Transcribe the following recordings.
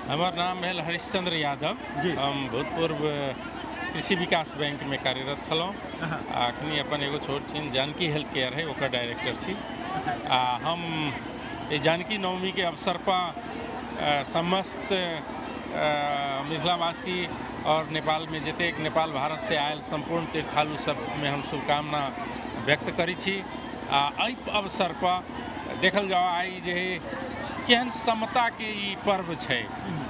हमार नाम है हरिश्चंद्र यादव। जी। हम भूतपूर्व कृषि विकास बैंक में कार्यरत छलौं। हाँ। अखनी अपन एगो छोट छीन जानकी हेल्थ केयर है ओकर डायरेक्टर छी। अच्छा। हम ये जानकी नवमी के अवसर पर समस्त मिथिलावासी और नेपाल में जतेक नेपाल भारत से आयल संपूर्ण तीर्थालु सब में हम शुभकामना व्यक्त करी छी। एहि अवसर पर देखल जाओ आई जे केहन समता के ई पर्व छै,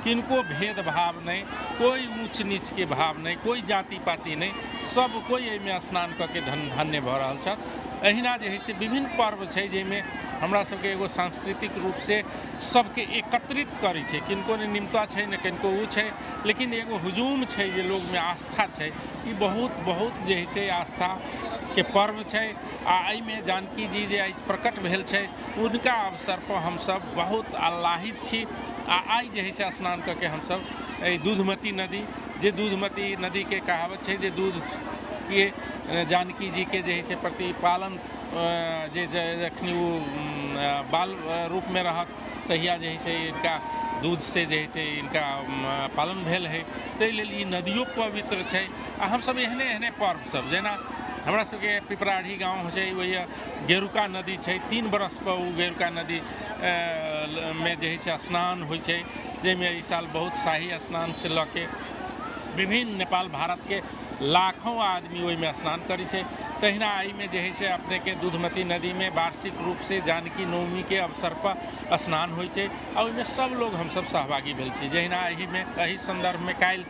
किनको भेदभाव नहीं, कोई ऊंच नीच के भाव नहीं, कोई जाति पाति नहीं, सब कोई एहिमे स्नान कऽ के धन्य भऽ रहल छथि। एहिना जे है से विभिन्न पर्व छै जाहिमे हमरा सबके एगो सांस्कृतिक रूप से सबके एकत्रित करै छै। किनको ने निमता छै ने किनको ऊ छै, लेकिन एगो हुजूम छै जे लोग में आस्था छै। ई बहुत बहुत जे है से आस्था के पर्व छै। एहिमे जानकी जी जे प्रकट भेल छै उनका अवसर पर हम सब बहुत आह्लादित छी। आई जे है से स्नान करके हम सब दूधमती नदी, जे दूधमती नदी के कहावत छै जे दूध के जानकी जी के जे है से प्रतिपालन जे जखनी वो बाल रूप में रहत तहिया जे है से इनका दूध से जे है से इनका पालन भेल है। ताहि लेल ई नदियों पवित्र छै। हम सब एहने एहने पर्व सब जेना हमरा सबके पिपराढ़ी गाँव छै, वही गेरुका नदी छै। 3 बरस पर वो गेरुका नदी में जे है से स्नान होइ छै, जाहिमे ई साल बहुत शाही स्नान से लऽ के विभिन्न नेपाल भारत के लाखों आदमी ओहिमे स्नान करी छै। तहिना एहिमे जे है से अपने के दूधमती नदी में वार्षिक रूप से जानकी नवमी के अवसर पर स्नान होइ छै आ ओहिमे सब लोग हम सब सहभागी भेल छी। जहिना एहि संदर्भ में काल्हि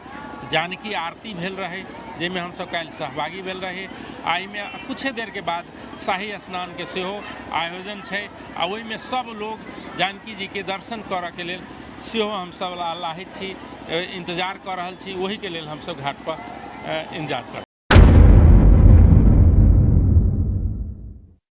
जानकी आरती भेल रहे, जाहिमे हम सब काल्हि सहभागी भेल रहे। एहिमे कुछ देर के बाद शाही स्नान के सेहो आयोजन छै आ ओहिमे सब लोग जानकी जी के दर्शन करऽ के लेल सेहो हम सब आह्लादित छी, इंतजार कर रहल छी। वही के लेल हम सब घाट पर इंतजार कर